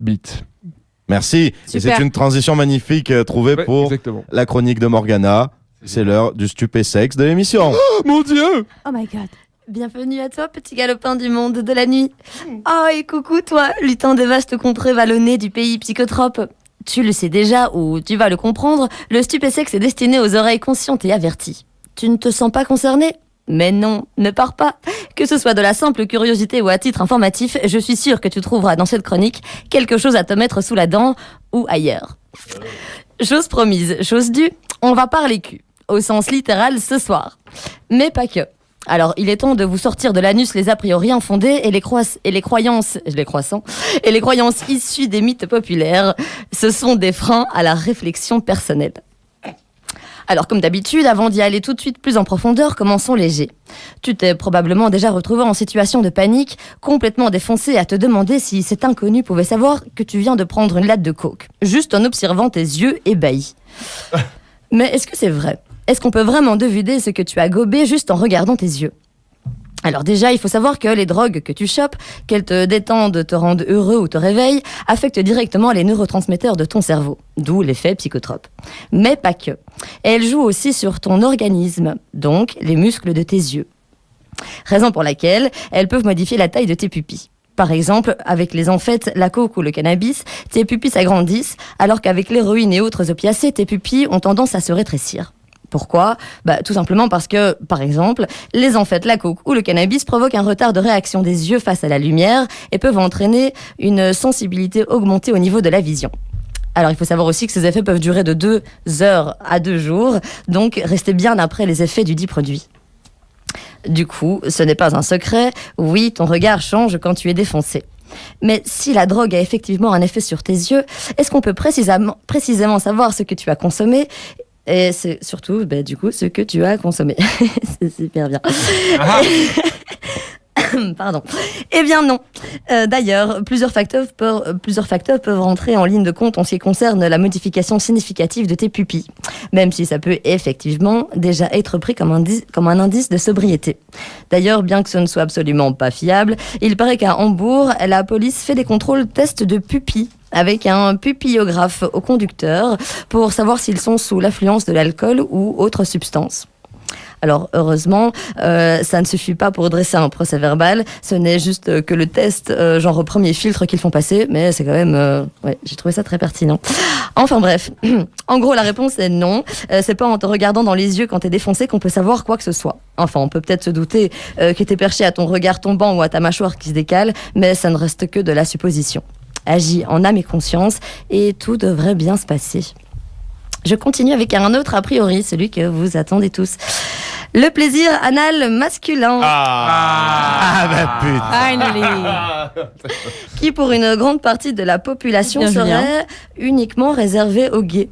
beat. Merci. Super. Et c'est une transition magnifique trouvée Ouais, pour exactement. la chronique de Morgana. C'est l'heure du stupésexe de l'émission. Oh mon Dieu! Oh my god. Bienvenue à toi, petit galopin du monde de la nuit. Oh, et coucou toi, lutin des vastes contrées vallonnées du pays psychotrope. Tu le sais déjà, ou tu vas le comprendre, le stupésexe est destiné aux oreilles conscientes et averties. Tu ne te sens pas concerné ? Mais non, ne pars pas. Que ce soit de la simple curiosité ou à titre informatif, je suis sûre que tu trouveras dans cette chronique quelque chose à te mettre sous la dent ou ailleurs. Chose promise, chose due, on va parler cul, au sens littéral ce soir. Mais pas que. Alors, il est temps de vous sortir de l'anus les a priori infondés et les croyances issues des mythes populaires. Ce sont des freins à la réflexion personnelle. Alors, comme d'habitude, avant d'y aller tout de suite plus en profondeur, commençons léger. Tu t'es probablement déjà retrouvé en situation de panique, complètement défoncé à te demander si cet inconnu pouvait savoir que tu viens de prendre une latte de coke, juste en observant tes yeux ébahis. Mais est-ce que c'est vrai ? Est-ce qu'on peut vraiment deviner ce que tu as gobé juste en regardant tes yeux ? Alors déjà, il faut savoir que les drogues que tu chopes, qu'elles te détendent, te rendent heureux ou te réveillent, affectent directement les neurotransmetteurs de ton cerveau, d'où l'effet psychotrope. Mais pas que. Elles jouent aussi sur ton organisme, donc les muscles de tes yeux. Raison pour laquelle elles peuvent modifier la taille de tes pupilles. Par exemple, avec les amphètes, la coke ou le cannabis, tes pupilles s'agrandissent, alors qu'avec l'héroïne et autres opiacés, tes pupilles ont tendance à se rétrécir. Pourquoi ? Tout simplement parce que, par exemple, les amphètes, la coke ou le cannabis provoquent un retard de réaction des yeux face à la lumière et peuvent entraîner une sensibilité augmentée au niveau de la vision. Alors, il faut savoir aussi que ces effets peuvent durer de 2 heures à 2 jours, donc restez bien après les effets du dit produit. Du coup, ce n'est pas un secret, oui, ton regard change quand tu es défoncé. Mais si la drogue a effectivement un effet sur tes yeux, est-ce qu'on peut précisément savoir ce que tu as consommé ? Et c'est surtout, du coup, ce que tu as consommé. C'est super bien. Pardon. Eh bien non. D'ailleurs, plusieurs facteurs peuvent rentrer en ligne de compte en ce qui concerne la modification significative de tes pupilles, même si ça peut effectivement déjà être pris comme un indice de sobriété. D'ailleurs, bien que ce ne soit absolument pas fiable, il paraît qu'à Hambourg, la police fait des contrôles tests de pupilles avec un pupillographe au conducteur pour savoir s'ils sont sous l'influence de l'alcool ou autre substance. Alors heureusement, ça ne suffit pas pour dresser un procès verbal, ce n'est juste que le test, genre au premier filtre qu'ils font passer, mais c'est quand même... j'ai trouvé ça très pertinent. Enfin bref, en gros la réponse est non, c'est pas en te regardant dans les yeux quand t'es défoncé qu'on peut savoir quoi que ce soit. Enfin, on peut peut-être se douter que t'es perché à ton regard tombant ou à ta mâchoire qui se décale, mais ça ne reste que de la supposition. Agis en âme et conscience et tout devrait bien se passer. Je continue avec un autre a priori, celui que vous attendez tous. Le plaisir anal masculin. Finally. Qui pour une grande partie de la population Bien, serait uniquement réservé aux gays.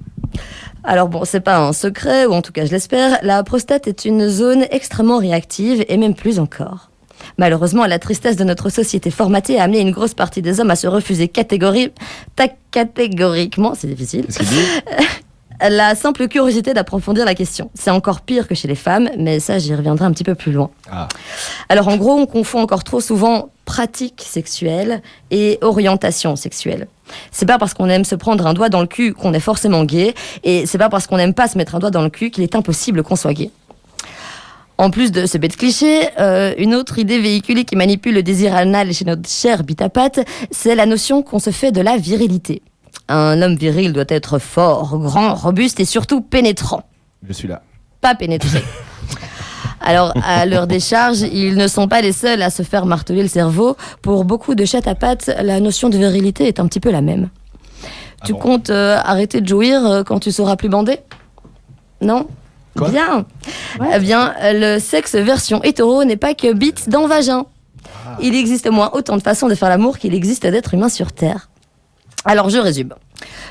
Alors bon, c'est pas un secret, ou en tout cas je l'espère, la prostate est une zone extrêmement réactive et même plus encore. Malheureusement, la tristesse de notre société formatée a amené une grosse partie des hommes à se refuser catégoriquement, c'est difficile, la simple curiosité d'approfondir la question. C'est encore pire que chez les femmes, mais ça, j'y reviendrai un petit peu plus loin. Alors en gros, on confond encore trop souvent pratique sexuelle et orientation sexuelle. C'est pas parce qu'on aime se prendre un doigt dans le cul qu'on est forcément gay, et c'est pas parce qu'on n'aime pas se mettre un doigt dans le cul qu'il est impossible qu'on soit gay. En plus de ce bête cliché, une autre idée véhiculée qui manipule le désir anal chez notre cher bite-à-patte, c'est la notion qu'on se fait de la virilité. Un homme viril doit être fort, grand, robuste et surtout pénétrant. Je suis là. Pas pénétré. Alors, à l'heure des charges, ils ne sont pas les seuls à se faire marteler le cerveau. Pour beaucoup de chattes à pattes, la notion de virilité est un petit peu la même. Tu comptes arrêter de jouir quand tu seras plus bandé ? Non ? Quoi ? Bien. Eh bien, le sexe version hétéro n'est pas que bite dans vagin. Il existe au moins autant de façons de faire l'amour qu'il existe d'êtres humains sur Terre. Alors, je résume.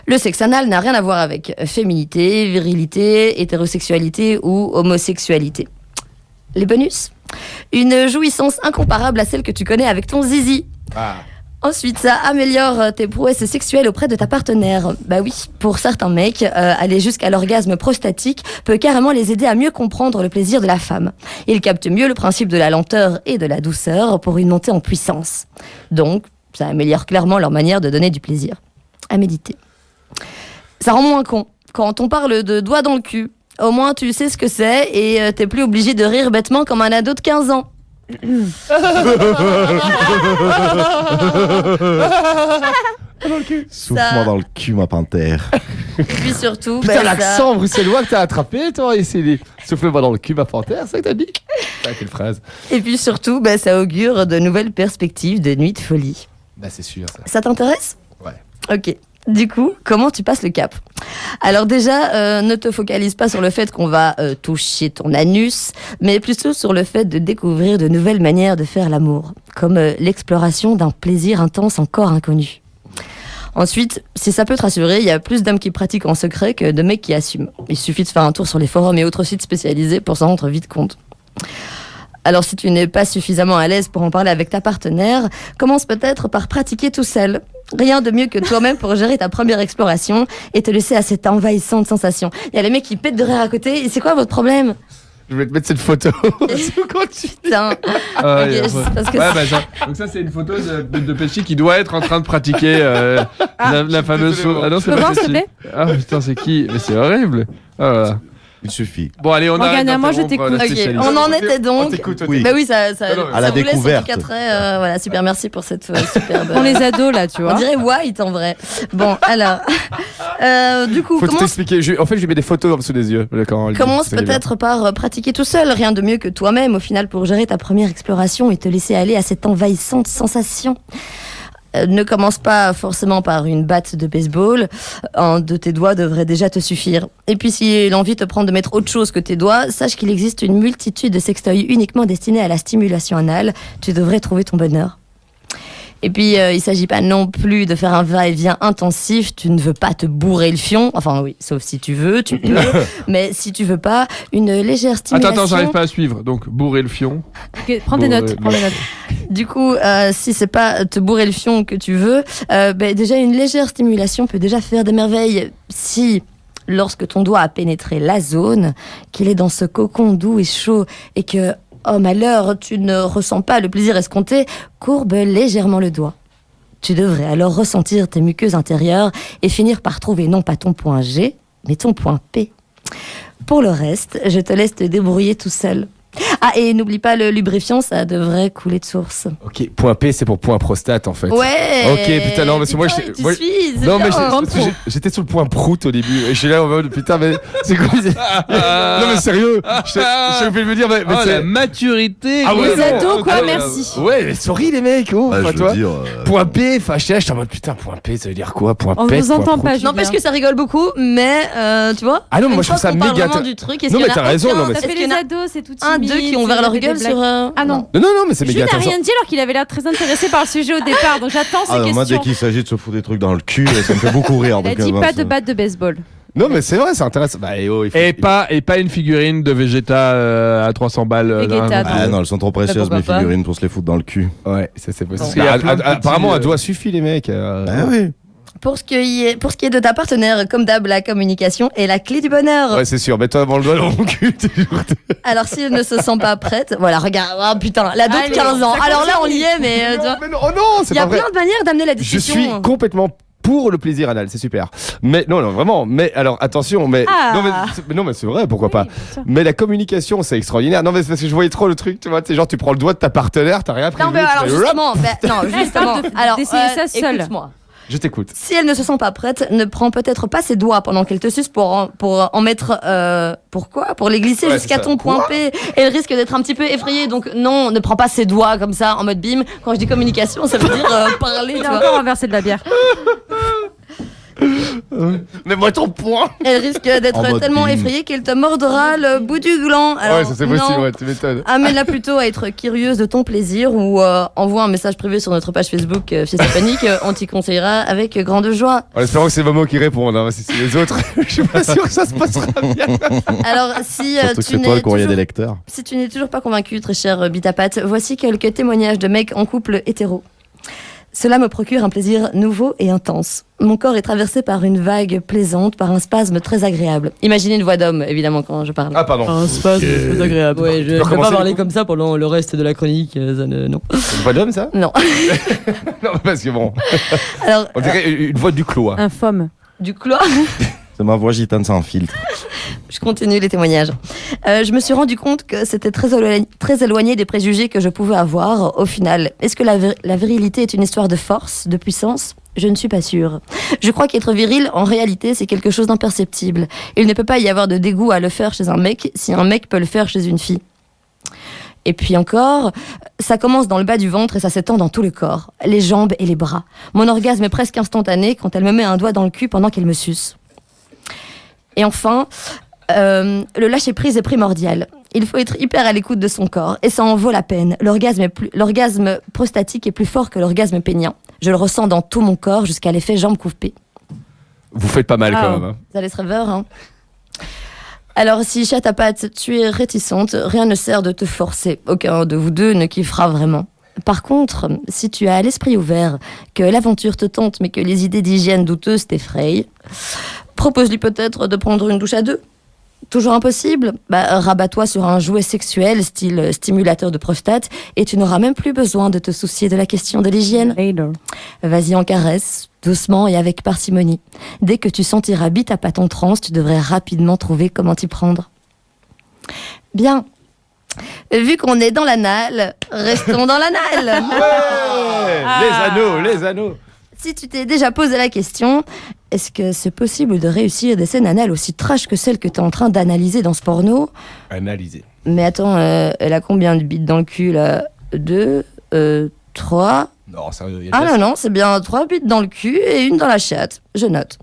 Le sexe anal n'a rien à voir avec féminité, virilité, hétérosexualité ou homosexualité. Les bonus ? Une jouissance incomparable à celle que tu connais avec ton zizi. Ensuite, ça améliore tes prouesses sexuelles auprès de ta partenaire. Bah oui, pour certains mecs, aller jusqu'à l'orgasme prostatique peut carrément les aider à mieux comprendre le plaisir de la femme. Ils captent mieux le principe de la lenteur et de la douceur pour une montée en puissance. Donc, Ça améliore clairement leur manière de donner du plaisir. À méditer. Ça rend moins con. Quand on parle de doigts dans le cul, au moins tu sais ce que c'est et t'es plus obligé de rire bêtement comme un ado de 15 ans. Souffle-moi dans le cul, ma panthère. Et puis surtout, Putain, l'accent bruxellois que t'as attrapé, toi, et c'est souffle-moi dans le cul, ma panthère, c'est ça que t'as dit? Ah, quelle phrase. Et puis surtout, ça augure de nouvelles perspectives de nuit de folie. Bah, c'est sûr, ça. Ça t'intéresse ? Ouais. Ok. Du coup, comment tu passes le cap ? Alors déjà, ne te focalise pas sur le fait qu'on va toucher ton anus, mais plutôt sur le fait de découvrir de nouvelles manières de faire l'amour, comme l'exploration d'un plaisir intense encore inconnu. Ensuite, si ça peut te rassurer, il y a plus d'hommes qui pratiquent en secret que de mecs qui assument. Il suffit de faire un tour sur les forums et autres sites spécialisés pour s'en rendre vite compte. Alors si tu n'es pas suffisamment à l'aise pour en parler avec ta partenaire, commence peut-être par pratiquer tout seul. Rien de mieux que toi-même pour gérer ta première exploration et te laisser à cette envahissante sensation. Il y a les mecs qui pètent de rire à côté, et c'est quoi votre problème ? Je vais te mettre cette photo. Putain. Parce que donc ça c'est une photo de Pesci qui doit être en train de pratiquer la fameuse chose. Ah non, c'est pas Comment, s'il te Pesci. plaît ? Ah putain, c'est qui ? Mais c'est horrible. Ah, voilà. Il suffit. Bon allez, on Morgane, arrête moi, je d'interrompre la t'écoute. Ok, spécialiste. on en était donc. Oui. Bah oui, ça À la roulait sur découverte. 4 traits. Voilà, super, merci pour cette superbe. On les ados, là, tu On vois. dirait white en vrai. Bon, alors, du coup, Faut tout commence expliquer. En fait, je lui mets des photos en dessous des yeux. Commence peut-être par pratiquer tout seul, rien de mieux que toi-même au final pour gérer ta première exploration et te laisser aller à cette envahissante sensation. Ne commence pas forcément par une batte de baseball, un de tes doigts devrait déjà te suffire. Et puis si l'envie te prend de mettre autre chose que tes doigts, sache qu'il existe une multitude de sextoys uniquement destinés à la stimulation anale, tu devrais trouver ton bonheur. Et puis, il s'agit pas non plus de faire un va-et-vient intensif. Tu ne veux pas te bourrer le fion. Enfin, oui, sauf si tu veux, tu peux. Mais si tu veux pas, une légère stimulation. Attends, j'arrive pas à suivre. Donc bourrer le fion. Ok, prends des notes. Du coup, si c'est pas te bourrer le fion que tu veux, déjà une légère stimulation peut déjà faire des merveilles. Si, lorsque ton doigt a pénétré la zone, qu'il est dans ce cocon doux et chaud et que, oh malheur, tu ne ressens pas le plaisir escompté, courbe légèrement le doigt. Tu devrais alors ressentir tes muqueuses intérieures et finir par trouver non pas ton point G, mais ton point P. Pour le reste, je te laisse te débrouiller tout seul. Ah, et n'oublie pas le lubrifiant, ça devrait couler de source. Ok, point P, c'est pour point prostate en fait. Ouais. Ok, putain, non, parce que moi, tu suis, c'est Non, mais bien. j'étais sur le point prout au début. Et je suis là en mode, putain, mais c'est quoi Non, mais sérieux, je vais me dire, mais Oh, c'est. la maturité. Ah ouais, Les ados, quoi, Ah, merci. Ouais, mais sorry les mecs, oh, Bah, enfin, je toi. veux dire. Point P, enfin, j'étais en mode, putain, point P, ça veut dire quoi? Point On P. vous entend pas, Julien. N'empêche que ça rigole beaucoup, mais tu vois. Ah non, mais une moi, je fois trouve ça qu'on parle méga vraiment du truc. Est-ce Non, qu'il y mais en a t'as raison, aucun- non, mais Parce est-ce que qu'il y les en a ados, c'est tout un, timide. deux qui ont ouvert leur des gueule blagues. sur. Ah non. Non, mais c'est méga Jules n'a intéressant. rien dit alors qu'il avait l'air très intéressé par le sujet au départ, donc j'attends ses Ah, moi, dès questions. qu'il s'agit de se foutre des trucs dans le cul, ça me fait beaucoup rire. Il a donc, dit bon, pas ça- de batte de baseball. Non, mais c'est vrai, c'est intéressant. Bah, il faut- Et pas une figurine de Vegeta à 300 balles. Vegeta, Ah non, elles sont trop précieuses, pourquoi mes pas figurines, pour se les foutre dans le cul. Ouais, ça c'est possible. Parce qu'il y a plein de Apparemment, petits, un doigt suffit, les mecs. Ah oui. Pour ce qui est de ta partenaire, comme d'hab, la communication est la clé du bonheur. Ouais, c'est sûr. Mets-toi avant le doigt dans mon cul. Alors si elle ne se sent pas prête, voilà, regarde, oh, putain, la d'autres Allez, 15 ans. ça Alors là, on continue. y est, mais tu vois, Mais non, oh non, il c'est y a pas vrai. plein de manières d'amener la Je discussion. suis complètement pour le plaisir anal, c'est super. Mais non, vraiment. Mais alors attention, mais Ah. non, mais c'est vrai, pourquoi pas. Oui, bien sûr. Mais la communication, c'est extraordinaire. Non, mais c'est parce que je voyais trop le truc, tu vois. C'est genre, tu prends le doigt de ta partenaire, t'as rien prévu. Non, mais tu alors fais, justement, justement. parle de- Alors, d'essayer ça seul. écoute-moi. Je t'écoute. Si elle ne se sent pas prête, ne prends peut-être pas ses doigts pendant qu'elle te suce pour en mettre. Pourquoi ? Pour les glisser Ouais, jusqu'à c'est ça. ton point P. Elle risque d'être un petit peu effrayée. Donc non, ne prends pas ses doigts comme ça en mode bim. Quand je dis communication, ça veut dire parler. Il Tu a vois. encore renversé de la bière. Mais moi, ton point. Elle risque d'être En mode tellement bim. effrayée qu'elle te mordra le bout du gland. Alors, Ouais, ça c'est possible, non. ouais, tu m'étonnes. Amène-la plutôt à être curieuse de ton plaisir ou envoie un message privé sur notre page Facebook Fiesta Panique. On t'y conseillera avec grande joie. En espérant que c'est Momo qui répond, hein, si c'est les autres, je suis pas sûr que ça se passera bien. Alors, si Surtout que tu c'est toi le n'es courrier toujours, des lecteurs. si tu n'es toujours pas convaincu, très cher Bitapate, voici quelques témoignages de mecs en couple hétéro. Cela me procure un plaisir nouveau et intense. Mon corps est traversé par une vague plaisante, par un spasme très agréable. Imaginez une voix d'homme, évidemment, quand je parle. Ah, pardon. Un spasme très agréable. Ouais, je peux ne peux recommencer, pas parler du coup comme ça pendant le reste de la chronique. Non. C'est une voix d'homme, ça? Non. Non, parce que bon. Alors, On dirait une voix du clos. Hein. Un faume. du coup, là, C'est ma voix gitane sans filtre. je continue les témoignages. Je me suis rendu compte que c'était très éloigné des préjugés que je pouvais avoir. Au final, est-ce que la virilité est une histoire de force, de puissance ? Je ne suis pas sûre. Je crois qu'être viril, en réalité, c'est quelque chose d'imperceptible. Il ne peut pas y avoir de dégoût à le faire chez un mec si un mec peut le faire chez une fille. Et puis encore, ça commence dans le bas du ventre et ça s'étend dans tout le corps, les jambes et les bras. Mon orgasme est presque instantané quand elle me met un doigt dans le cul pendant qu'elle me suce. Et enfin, le lâcher-prise est primordial. Il faut être hyper à l'écoute de son corps et ça en vaut la peine. L'orgasme prostatique est plus fort que l'orgasme pénien. Je le ressens dans tout mon corps jusqu'à l'effet jambes coupées. Vous faites pas mal quand même. Hein. Vous allez se rêveur, hein. Alors, si chatte à patte, tu es réticente, rien ne sert de te forcer. Aucun de vous deux ne kiffera vraiment. Par contre, si tu as l'esprit ouvert, que l'aventure te tente mais que les idées d'hygiène douteuses t'effrayent, propose-lui peut-être de prendre une douche à deux. Toujours impossible ? Rabat-toi sur un jouet sexuel, style stimulateur de prostate, et tu n'auras même plus besoin de te soucier de la question de l'hygiène. Vas-y en caresse, doucement et avec parcimonie. Dès que tu sentiras bite à patte en transe, tu devrais rapidement trouver comment t'y prendre. Bien. Vu qu'on est dans l'anal, restons dans l'anal. Ouais les anneaux. Si tu t'es déjà posé la question, est-ce que c'est possible de réussir des scènes anales aussi trash que celles que tu es en train d'analyser dans ce porno ? Analyser. Mais attends, elle a combien de bites dans le cul là ? 2, 3. Non, sérieux. Ah non, c'est bien 3 bites dans le cul et une dans la chatte. Je note.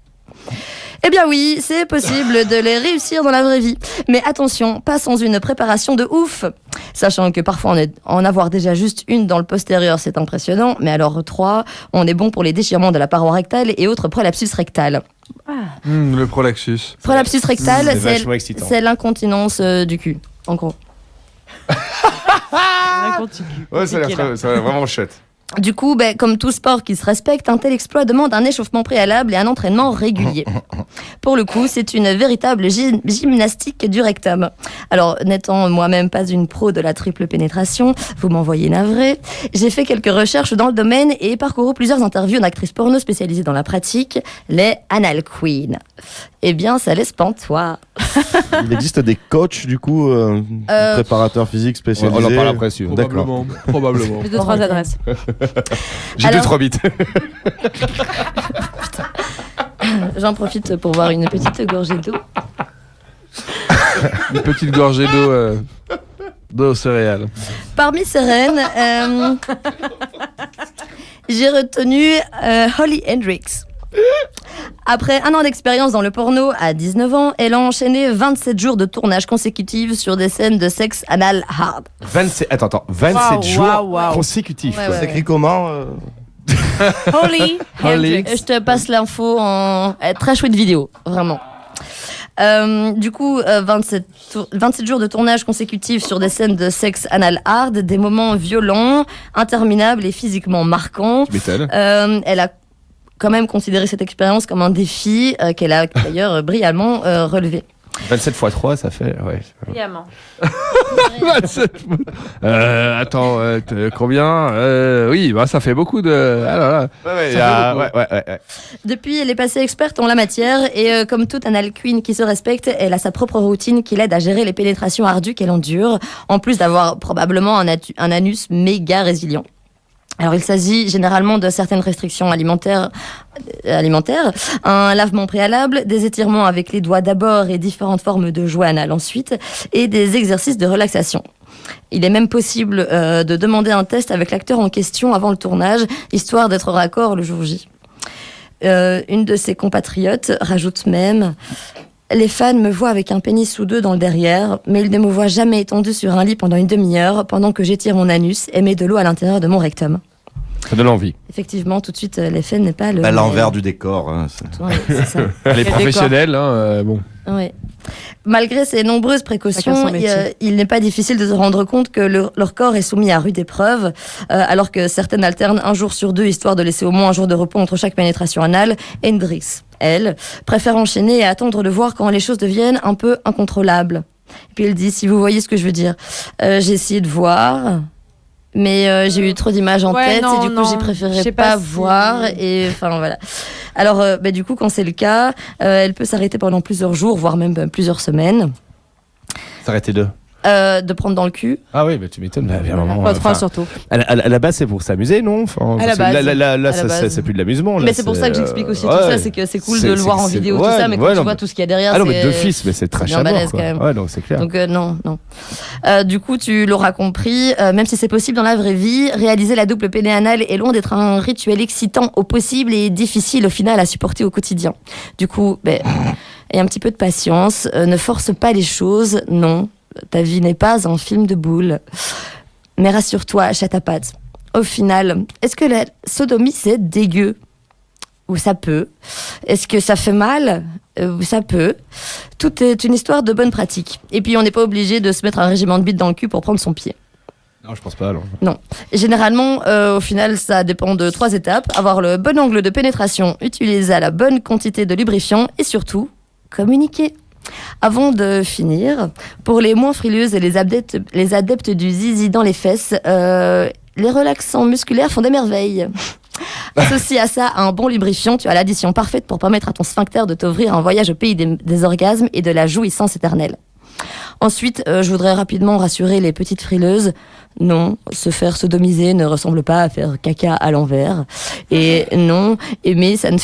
Eh bien oui, c'est possible de les réussir dans la vraie vie. Mais attention, pas sans une préparation de ouf. Sachant que parfois en avoir déjà juste une dans le postérieur, c'est impressionnant. Mais alors 3, on est bon pour les déchirements de la paroi rectale et autres prolapsus rectal. Le prolaxus. Prolapsus rectal, C'est vachement excitant. c'est l'incontinence du cul, en gros. Ouais, ça a l'air vraiment chouette. Du coup, comme tout sport qui se respecte, un tel exploit demande un échauffement préalable et un entraînement régulier. Pour le coup, c'est une véritable gymnastique du rectum. Alors, n'étant moi-même pas une pro de la triple pénétration, vous m'envoyez navré, j'ai fait quelques recherches dans le domaine et parcouru plusieurs interviews d'actrices porno spécialisées dans la pratique, les Anal Queen. Eh bien, ça laisse pantois. Il existe des coachs, du coup, préparateurs physiques spécialisés. On en parle après, si. D'accord. Probablement. J'ai 2-3 adresses. J'ai Alors- 2-3 bites. J'en profite pour boire une petite gorgée d'eau. Une petite gorgée d'eau aux céréales. Parmi ces reines, j'ai retenu Holly Hendricks. Après un an d'expérience dans le porno, à 19 ans, elle a enchaîné 27 jours de tournage consécutifs sur des scènes de sexe anal hard. 27 Waouh, jours waouh, waouh. consécutifs. Ouais, quoi. ouais. C'est écrit comment Holly Hendricks. Je te passe l'info en très chouette vidéo, vraiment. Du coup, 27 jours de tournage consécutifs sur des scènes de sexe anal hard, des moments violents, interminables et physiquement marquants. Tu m'étonnes. Elle a quand même considéré cette expérience comme un défi qu'elle a d'ailleurs brillamment relevé. 27 x 3, ça fait. Ouais. Brillamment. 27. Attends, combien Oui, ça fait beaucoup de. Ah là là. Ouais. Depuis, elle est passée experte en la matière et comme toute anal queen qui se respecte, elle a sa propre routine qui l'aide à gérer les pénétrations ardues qu'elle endure, en plus d'avoir probablement un anus méga résilient. Alors, il s'agit généralement de certaines restrictions alimentaires, un lavement préalable, des étirements avec les doigts d'abord et différentes formes de jouets anal ensuite, et des exercices de relaxation. Il est même possible de demander un test avec l'acteur en question avant le tournage, histoire d'être raccord le jour J. Une de ses compatriotes rajoute même... Les fans me voient avec un pénis ou deux dans le derrière, mais ils ne me voient jamais étendu sur un lit pendant une demi-heure pendant que j'étire mon anus et mets de l'eau à l'intérieur de mon rectum. Ça donne envie. Effectivement, tout de suite, l'effet n'est pas le. Bah, l'envers du décor. Hein, Ouais, c'est ça. Les professionnels, hein, bon. Ouais. Malgré ces nombreuses Chacun précautions, son métier. il n'est pas difficile de se rendre compte que leur corps est soumis à rude épreuve, alors que certaines alternent un jour sur deux, histoire de laisser au moins un jour de repos entre chaque pénétration anale. Hendrix, elle, préfère enchaîner et attendre de voir quand les choses deviennent un peu incontrôlables. Et puis elle dit, si vous voyez ce que je veux dire, j'ai essayé de voir... Mais j'ai eu trop d'images en tête et du coup j'ai je préféré sais pas si- voir et enfin voilà. Alors du coup quand c'est le cas, elle peut s'arrêter pendant plusieurs jours, voire même plusieurs semaines, S'arrêter de. de prendre dans le cul. Ah oui, tu m'étonnes. Bah, il y a un moment, Pas trop, enfin, surtout. à la base, c'est pour s'amuser, non enfin, À la parce que base. Là, À la ça, base. c'est plus de l'amusement. là, Mais c'est pour ça que j'explique aussi tout ça, c'est que c'est cool de le voir en vidéo tout ça, mais quand tu vois tout ce qu'il y a derrière, Ah non, mais c'est d'office, mais c'est trash bien à mort, balèze, quoi. quand même. Ouais, donc c'est clair. Donc non. Du coup, tu l'auras compris, même si c'est possible dans la vraie vie, réaliser la double péné anale est loin d'être un rituel excitant au possible et difficile au final à supporter au quotidien. Du coup, aie un petit peu de patience, ne force pas les choses, non. Ta vie n'est pas un film de boules. Mais rassure-toi, chatte à pattes. Au final, est-ce que la sodomie c'est dégueu ? Ou ça peut. Est-ce que ça fait mal ? Ça peut. Tout est une histoire de bonne pratique. Et puis on n'est pas obligé de se mettre un régiment de bites dans le cul pour prendre son pied. Non, je pense pas, alors. Généralement, au final, ça dépend de 3 étapes. Avoir le bon angle de pénétration, utiliser la bonne quantité de lubrifiant et surtout, communiquer. Avant de finir, pour les moins frileuses et les adeptes du zizi dans les fesses, les relaxants musculaires font des merveilles. Associé à ça un bon lubrifiant, tu as l'addition parfaite pour permettre à ton sphincter de t'ouvrir un voyage au pays des orgasmes et de la jouissance éternelle. Ensuite, je voudrais rapidement rassurer les petites frileuses. Non, se faire sodomiser ne ressemble pas à faire caca à l'envers. Et non, aimer ça ne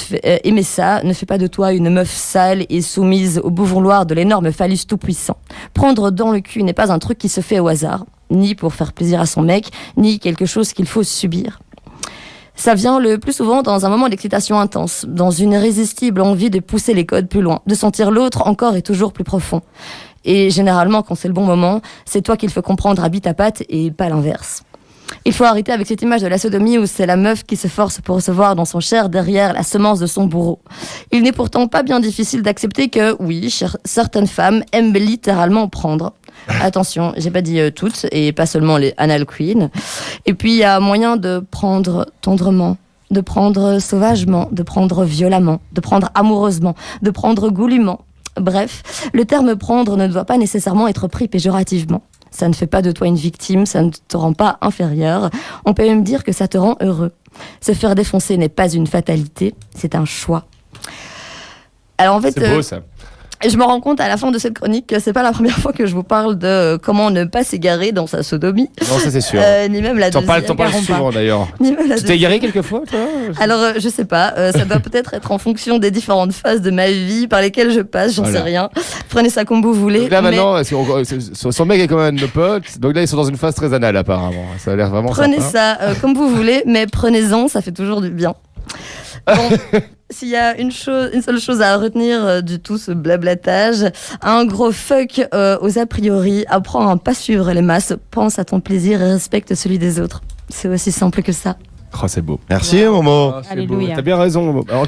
fait pas de toi une meuf sale et soumise au beau vouloir de l'énorme phallus tout-puissant. Prendre dans le cul n'est pas un truc qui se fait au hasard, ni pour faire plaisir à son mec, ni quelque chose qu'il faut subir. Ça vient le plus souvent dans un moment d'excitation intense, dans une irrésistible envie de pousser les codes plus loin, de sentir l'autre encore et toujours plus profond. Et généralement, quand c'est le bon moment, c'est toi qu'il faut comprendre à bite à patte et pas l'inverse. Il faut arrêter avec cette image de la sodomie où c'est la meuf qui se force pour recevoir dans son chair derrière la semence de son bourreau. Il n'est pourtant pas bien difficile d'accepter que, oui, certaines femmes aiment littéralement prendre. Attention, j'ai pas dit toutes, et pas seulement les anal queens. Et puis, il y a moyen de prendre tendrement, de prendre sauvagement, de prendre violemment, de prendre amoureusement, de prendre goulûment. Bref, le terme prendre ne doit pas nécessairement être pris péjorativement. Ça ne fait pas de toi une victime, ça ne te rend pas inférieur. On peut même dire que ça te rend heureux. Se faire défoncer n'est pas une fatalité, c'est un choix. Alors en fait, C'est beau, ça. je me rends compte à la fin de cette chronique que c'est pas la première fois que je vous parle de comment ne pas s'égarer dans sa sodomie, Non, ça, c'est sûr. ni même la T'en deuxième. parles souvent, d'ailleurs. Ni même la Tu t'es deuxième. égaré quelquefois, toi Alors, je sais pas, ça doit peut-être être en fonction des différentes phases de ma vie par lesquelles je passe, j'en Voilà. sais rien. Prenez ça comme vous voulez. Donc là, mais maintenant, son mec est quand même un de nos potes. Donc là, ils sont dans une phase très anale, apparemment. Ça a l'air vraiment prenez sympa. ça comme vous voulez, mais prenez-en, ça fait toujours du bien. Bon, s'il y a une seule chose à retenir de tout ce blablatage, un gros fuck aux a priori, apprends à pas suivre les masses, pense à ton plaisir et respecte celui des autres. C'est aussi simple que ça. Oh, c'est beau. Merci, Momo. Ah, c'est Alléluia. beau. T'as bien raison. Alors,